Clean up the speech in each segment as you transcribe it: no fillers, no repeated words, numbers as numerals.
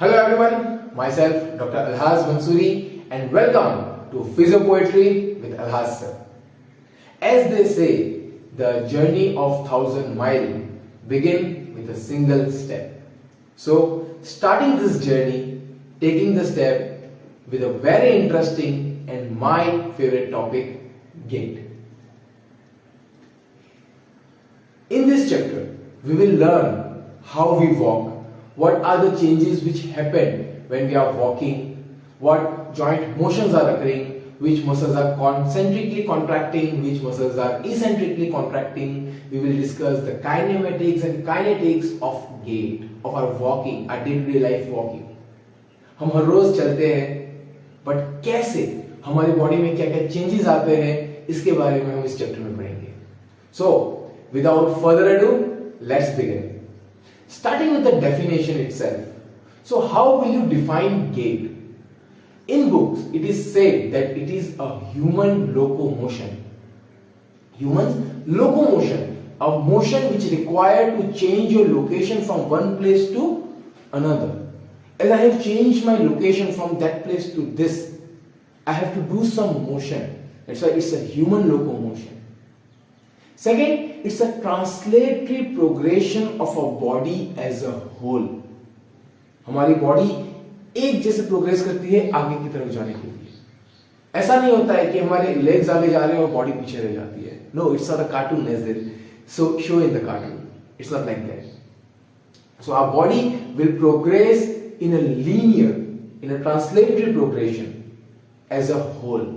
Hello everyone, myself Dr. Alhaz Mansoori and welcome to Physiopoetry with Alhaz sir. As they say, the journey of 1,000 miles begin with a single step. So, starting this journey, taking the step with a very interesting and my favorite topic, gait. In this chapter, we will learn how we walk, what are the changes which happen when we are walking, what joint motions are occurring, which muscles are concentrically contracting, which muscles are eccentrically contracting. We will discuss the kinematics and kinetics of gait, of our walking, our day-to-day life walking. हम हर रोज चलते हैं, but कैसे हमारी body में क्या क्या changes आते हैं, इसके बारे में हम इस चैप्टर में पढ़ेंगे. So, without further ado, let's begin. Starting with the definition itself. So how will you define gait? In books, it is said that it is a human locomotion. Human's locomotion, a motion which is required to change your location from one place to another. As I have changed my location from that place to this, I have to do some motion. That's why it's a human locomotion. Second, it's a translatory progression of a body as a whole. हमारी body एक जैसे progress करती है आगे की तरफ जाने के लिए. ऐसा नहीं होता है कि हमारे लेग्स आगे जा रहे हैं और बॉडी पीछे रह जाती है. No, it's not a cartoon as they show in the cartoon. It's not like that. So our body will progress in a linear, in a translatory progression as a whole.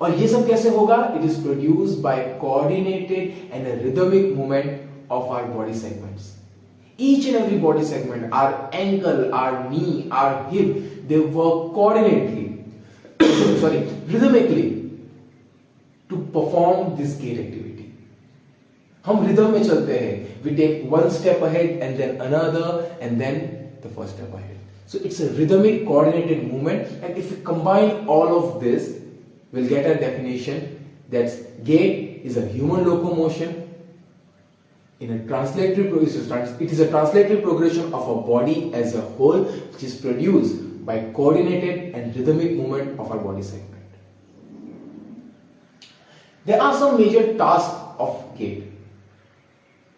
और ये सब कैसे होगा? It is produced by coordinated and a rhythmic movement of our body segments. Each and every body segment, our ankle, our knee, our hip, they work coordinately, rhythmically to perform this gait activity. हम rhythm में चलते हैं. We take one step ahead and then another and then the first step ahead. So it's a rhythmic coordinated movement, and if we combine all of this, we'll get a definition that gait is a human locomotion in a translatory progression. It is a translatory progression of a body as a whole, which is produced by coordinated and rhythmic movement of our body segment. There are some major tasks of gait.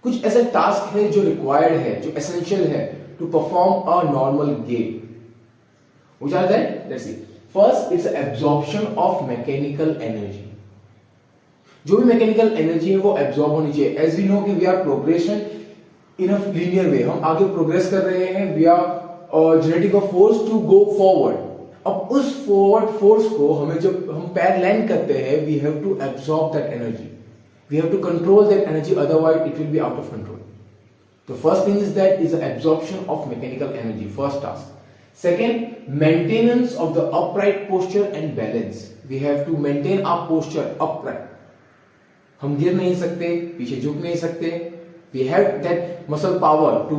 कुछ ऐसे task हैं जो required है, जो essential है to perform a normal gait. Which are that? Let's see. First, it's absorption of mechanical energy. जो भी mechanical energy है वो एब्जॉर्ब होनी चाहिए. एज वी नो कि we are progression in a linear way. हम आगे प्रोग्रेस कर रहे हैं. We are generating a force to go forward. अब उस फॉरवर्ड फोर्स को हमें जब हम पैर लैंड करते हैं, we have to absorb that energy. We have to control that energy, otherwise it will be out of control. The first thing is that is absorption of mechanical energy. First task. Second, maintenance of the upright posture and balance. We have to maintain our posture upright. हम गिर नहीं सकते, पीछे झुक नहीं सकते. We have that muscle power to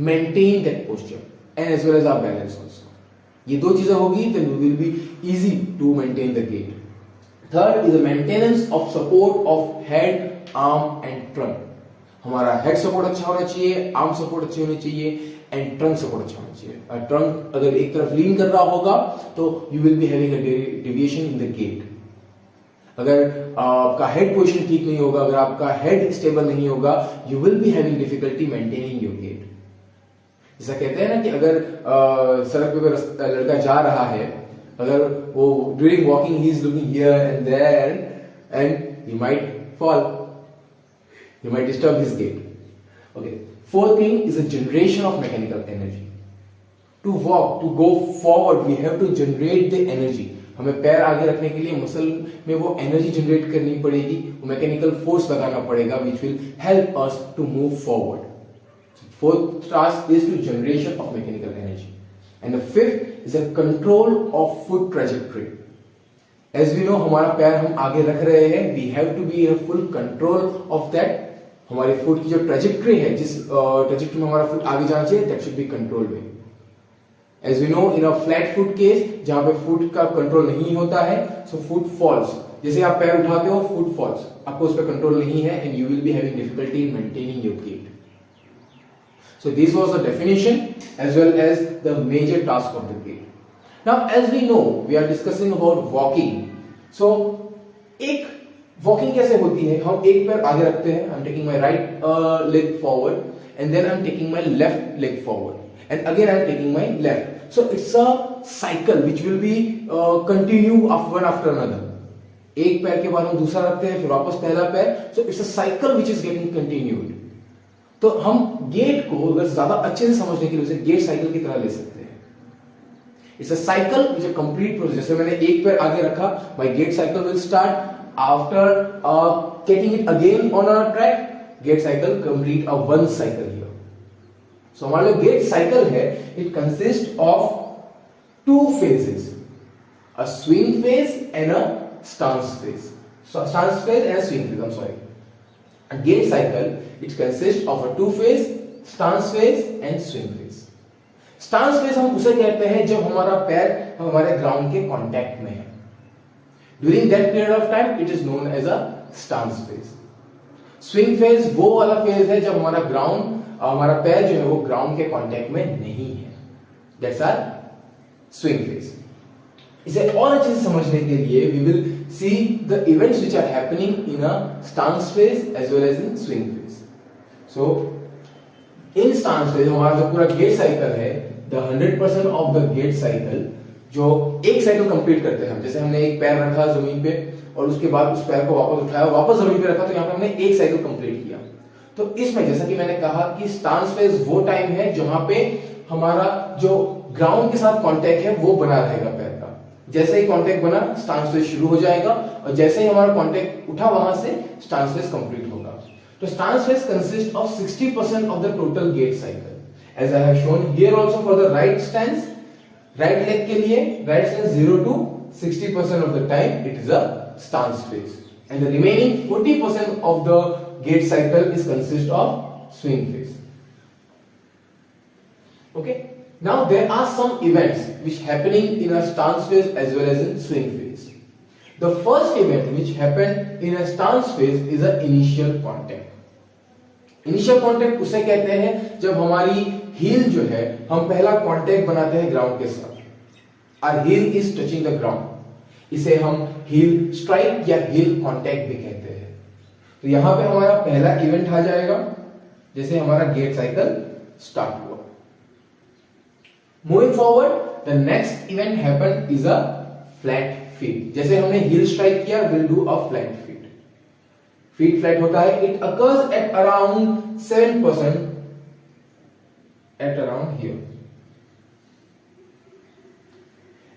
maintain that posture and as well as our balance also. ये दो चीजें होगी, then we will be easy to maintain the gait. Third is the maintenance of support of head, arm and trunk. हमारा head support अच्छा होना चाहिए, arm support अच्छी होनी चाहिए एंड ट्रंक सपोर्ट अच्छा होना चाहिए. ट्रंक अगर एक तरफ लीन कर रहा होगा तो you will be having a deviation in the gait. अगर आपका हेड पोजीशन ठीक नहीं होगा, अगर आपका हेड स्टेबल नहीं होगा, you will be having difficulty maintaining your gait. जैसा कहते हैं ना कि अगर सड़क पे लड़का जा रहा है, अगर वो during walking he is looking here and there and he might fall. You might disturb his gait. Okay. Fourth thing is a generation of mechanical energy. To walk, to go forward, we have to generate the energy. हमें पैर आगे रखने के लिए muscle में वो energy generate करनी पड़ेगी, वो मैकेनिकल फोर्स लगाना पड़ेगा, which will help us to move forward. So fourth task is to generation of mechanical energy. And the fifth is a control of foot trajectory. As we know, हमारा पैर हम आगे रख रहे हैं, we have to be in full control of that. हमारी foot की जो ट्रेजेक्ट्री है, जिस ट्रेजेक्ट्री में हमारा फुट आगे जाना चाहिए, that should be control way. As we know, in a flat foot case, जहां पे फुट का कंट्रोल नहीं होता है, सो फुट फॉल्स. जैसे आप पैर उठाते हो, फुट फॉल्स, आपको उस पर कंट्रोल नहीं है and you will be having difficulty in maintaining your gait. So this was the definition as well as the major task of the gait. Now as we know, we are discussing about walking. So एक walking कैसे होती है, हम एक पैर आगे रखते हैं, I am taking my right leg forward and then I am taking my left leg forward and again I am taking my left. So it's a cycle which will be continue one after another. एक पैर के बाद हम दूसरा रखते हैं, फिर वापस पहला पैर. सो it's a cycle which is getting continued. तो हम गेट को अगर ज्यादा अच्छे से समझने के लिए उसे गेट साइकिल की तरह ले सकते हैं. It's a cycle which a complete process. जैसे मैंने एक पैर आगे रखा, my gait cycle will start. After getting it again on a track, gait cycle complete a one cycle here. So हमारा जो gait cycle है, it consists of two phases, a swing phase and a stance phase. So stance phase and a swing phase. I'm sorry. A gait cycle it consists of a two phase, stance phase and swing phase. Stance phase हम उसे कहते हैं जब हमारा पैर हमारे ground के contact में है. During that period of time, it is known as a stance phase. Swing phase वो वाला phase है जब हमारा पैर जो है वो ग्राउंड के कांटेक्ट में नहीं है. That's our swing phase. इसे और अच्छे से समझने के लिए we will see the events which are happening in a stance phase as well as in swing phase. So in stance phase हमारा जो पूरा gait cycle है, the 100% of the gait cycle जो एक साइकिल कंप्लीट करते हैं हम. जैसे हमने एक पैर रखा जमीन पे और उसके बाद उस पैर को वापस उठाया, वापस जमीन पे रखा, तो यहाँ पे हमने एक साइकिल कंप्लीट किया. तो इसमें जैसा कि मैंने कहा कि स्टांस फेज वो टाइम है जहां पे हमारा जो ग्राउंड के साथ कांटेक्ट है वो बना रहेगा पैर का. जैसे ही कांटेक्ट बना, स्टांस फेज शुरू हो जाएगा और जैसे ही हमारा कांटेक्ट उठा वहां से स्टांस फेज कंप्लीट होगा. तो stance phase consist of 60% of the total gait cycle. As I have shown here also for the right stance, right leg के लिए right stance 0 to 60% of the time it is a stance phase, and the remaining 40% of the gait cycle is consist of swing phase. Okay, now there are some events which happening in a stance phase as well as in swing phase. The first event which happened in a stance phase is a initial contact. Initial contact उसे कहते हैं जब हमारी heal जो है, हम पहला contact बनाते हैं ग्राउंड के साथ. Our heel is touching the ground. इसे हम हील स्ट्राइक या हील कांटेक्ट भी कहते हैं. तो यहां पे हमारा पहला इवेंट आ जाएगा जैसे हमारा गेट साइकिल स्टार्ट हुआ. Moving forward, the next event happen is a flat feet. जैसे हमने हील स्ट्राइक किया, will do a flat feet. Feet flat होता है. It occurs at around 7% at around here.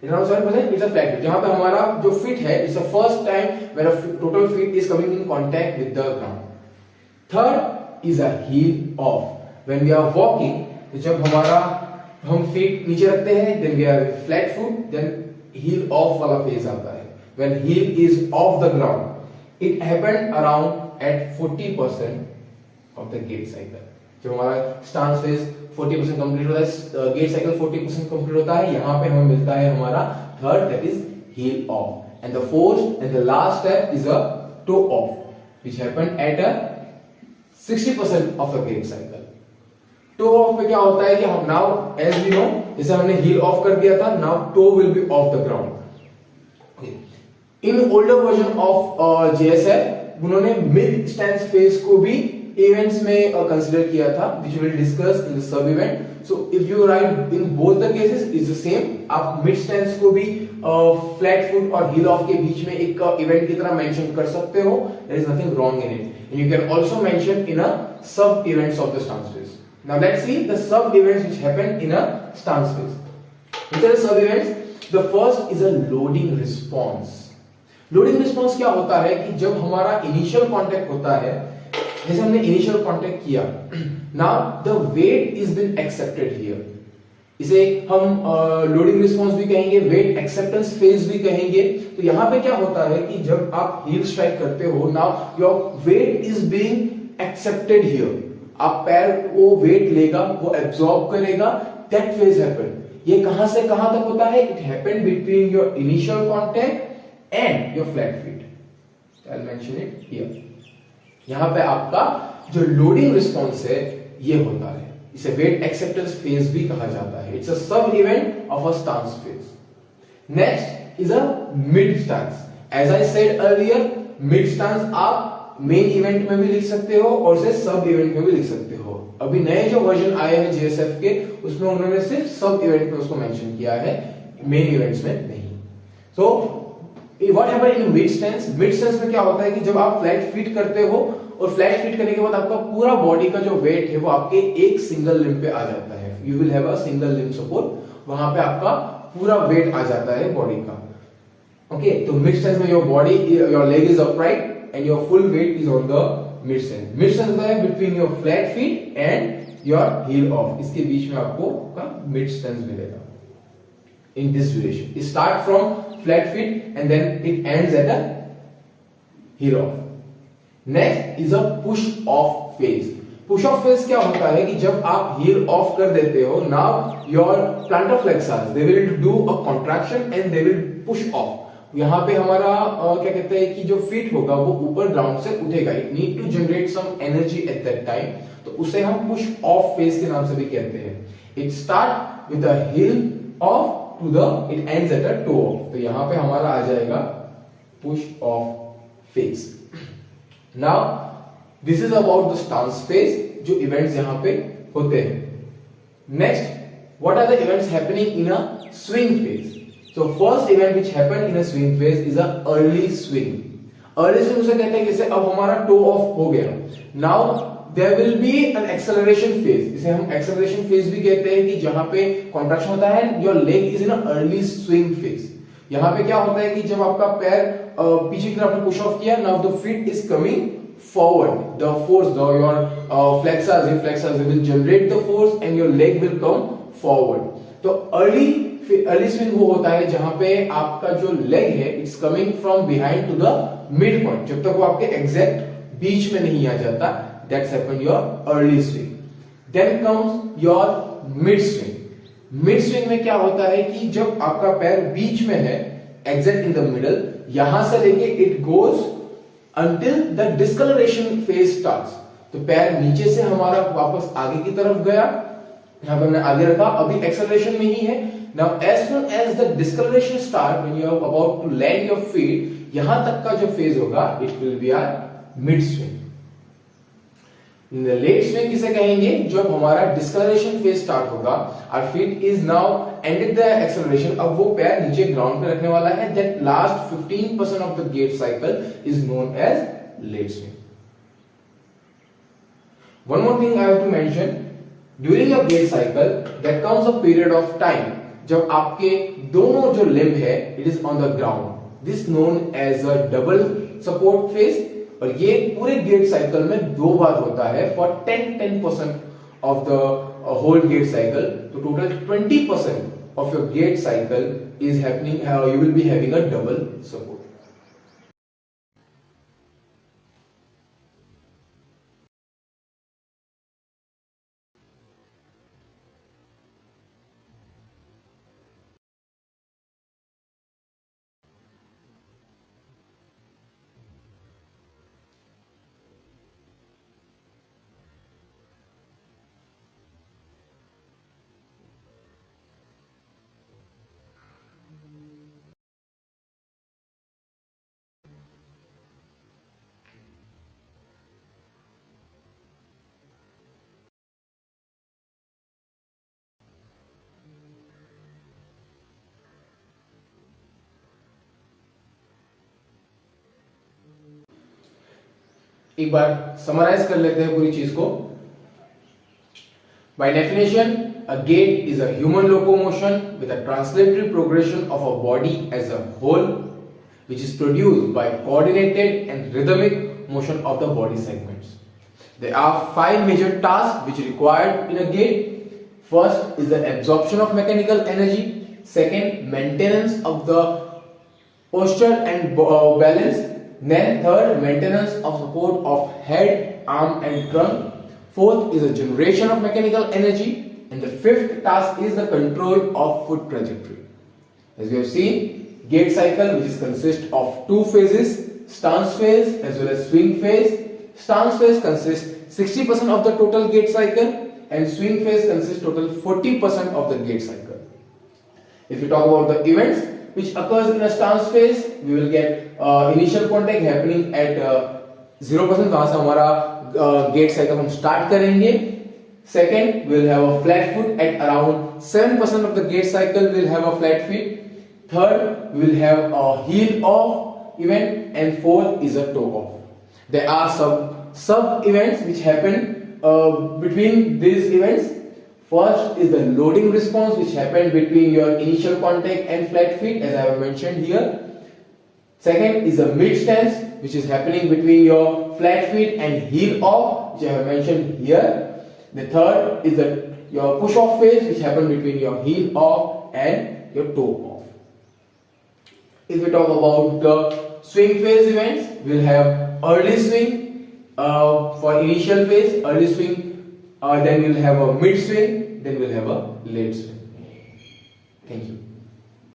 Around 7% it's a flat foot. जहां पे हमारा जो feet है, it's the first time where a total feet is coming in contact with the ground. Third is a heel off. When we are walking, तो जब हम feet नीचे रखते हैं, then we are flat foot, then heel off वाला phase आता है. When heel is off the ground, it happened around at 40% of the gait cycle. जब हमारा स्टांस फेज 40% कंप्लीट होता है, गेट साइकिल 40% कंप्लीट होता है, यहाँ पे हमें मिलता है हमारा third, that is heel off. And the fourth and the last step is a toe off which happened at a 60% of the gait cycle. Toe off में क्या होता है कि हम नाउ एज वी नो, जैसे हमने हील ऑफ कर दिया था, now toe will be off the ground. In older version of JSF उन्होंने मिड स्टैंस फेज को भी इवेंट्स में कंसीडर किया था, which we will discuss in the sub event. So if you write in both the cases is the same. आप mid stance को भी flat foot और heel off के बीच में एक इवेंट की तरह मेंशन कर सकते हो. There is nothing wrong in it. And you can also mention in a sub events of the stance phase. Now let's see the sub events which happen in a stance phase. Which are the sub events? The first is a loading response. Loading response क्या होता है कि जब हमारा initial contact होता है, जैसे हमने इनिशियल कांटेक्ट किया, now the weight is been accepted here. इसे हम लोडिंग रिस्पांस भी कहेंगे, वेट एक्सेप्टेंस फेज भी कहेंगे. तो यहां पे क्या होता है कि जब आप हील स्ट्राइक करते हो, now your weight is being accepted here. आप पैर को वेट लेगा, वो एब्सॉर्ब करेगा, दैट फेज हैपन. ये कहां से कहां तक होता है? It happen between your initial contact and your flat feet. I will mention it here. यहां पे आपका जो लोडिंग रिस्पॉन्स है ये होता है. इसे वेट एक्सेप्टेंस फेज भी कहा जाता है. It's a sub event of a stance phase. Next is a mid stance. As I said earlier, mid stance आप मेन इवेंट में भी लिख सकते हो और उसे सब इवेंट में भी लिख सकते हो. अभी नए जो वर्जन आए हैं जीएसएफ के, उसमें उन्होंने सिर्फ सब इवेंट में उसको मेंशन किया है, मेन इवेंट्स में नहीं. So what happen in mid stance. Mid stance में क्या होता है कि जब आप फ्लैट फीट करते हो और फ्लैट फीट करने के बाद आपका पूरा बॉडी का जो वेट है वो आपके एक सिंगल लिम्ब पे आ जाता है. You will have a single limb support. वहां पे आपका पूरा वेट आ जाता है बॉडी का. ओके, तो मिड स्टांस में your body, your leg is upright and your full weight is on the mid stance. Mid stance है between your flat feet and your heel off. इसके बीच में आपको का mid stance मिलेगा. In this duration, it start from flat feet and then it ends at a heel off. Next is a push off phase. Push off phase क्या होता है कि जब आप heel off कर देते हो, now your plantar flexors they will do a contraction and they will push off. यहाँ पे हमारा क्या कहते हैं कि जो फीट होगा वो ऊपर ग्राउंड से उठेगा. It need to generate some energy at that time, तो उसे हम पुश ऑफ फेज के नाम से भी कहते हैं. It start with the heel off to the it ends at a toe off. तो यहाँ पे हमारा आ जाएगा push off phase. Now this is about the stance phase, जो इवेंट्स यहाँ पे होते हैं. Next, what are the events happening in a swing phase. So first event which happened in a swing phase is a early swing. Early swing उसे कहते हैं जैसे अब हमारा toe off हो गया. Now there will be an acceleration phase. इसे हम acceleration phase भी कहते हैं कि जहां पे contraction होता है. Your leg is in a early swing phase. यहाँ पे क्या होता है कि जब आपका पैर पीछे की तरफ पुश ऑफ किया, now the feet is coming forward. The force, your flexors will generate the force and your leg will come forward. तो अर्ली स्विंग वो होता है जहां पे आपका जो लेग है it's coming from behind to the mid point. जब तक वो आपके एग्जैक्ट बीच में नहीं आ जाता, that's happen your early swing. Then comes your mid swing. Mid swing में क्या होता है कि जब आपका पैर बीच में है, एग्जैक्ट इन द मिडल, यहां से लेके it goes until the deceleration phase starts. तो पैर नीचे से हमारा वापस आगे की तरफ गया, यहां पर हमने आगे रखा, अभी एक्सेलरेशन में ही है. Now as soon as the discoloration start, when you are about to land your feet, यहां तक का जो फेज होगा it will be our mid swing. In the late swing किसे कहेंगे? जब हमारा discoloration phase start होगा, our feet is now ended the acceleration. अब वो पैर नीचे ग्राउंड पे रखने वाला है. That last 15% of the gait cycle is known as late swing. One more thing I have to mention. During a gait cycle, there comes a period of time जब आपके दोनों जो लिम्ब है it is on the ground. This known as a double support phase. और ये पूरे gait cycle में दो बार होता है for 10% of the whole gait cycle. तो total 20% of your gait cycle is happening, you will be having a double support. एक बार समराइज कर लेते हैं पूरी चीज को. By definition, a gait is a human locomotion with a translatory progression of a body as a whole, which is produced by coordinated and rhythmic motion of the body segments. There are 5 major tasks which are required in a gait. First is the absorption of mechanical energy. Second, maintenance of the posture and balance. Then third, maintenance of support of head, arm and trunk. Fourth is the generation of mechanical energy. And the fifth task is the control of foot trajectory. As we have seen, gait cycle which is consist of 2 phases, stance phase as well as swing phase. Stance phase consists 60% of the total gait cycle and swing phase consists total 40% of the gait cycle. If we talk about the events which occurs in a stance phase, we will get initial contact happening at 0%, वहां से हमारा gait cycle हम start करेंगे. Second, we will have a flat foot at around 7% of the gait cycle. We will have a flat feet. Third, we will have a heel off event, and fourth is a toe off. There are some sub events which happen between these events. First is the loading response, which happen between your initial contact and flat feet, as I have mentioned here. Second is the mid stance, which is happening between your flat feet and heel off, which I have mentioned here. The third is your push off phase, which happen between your heel off and your toe off. If we talk about the swing phase events, we'll have early swing for initial phase, early swing, then we'll have a mid swing, then we'll have a late swing. Thank you.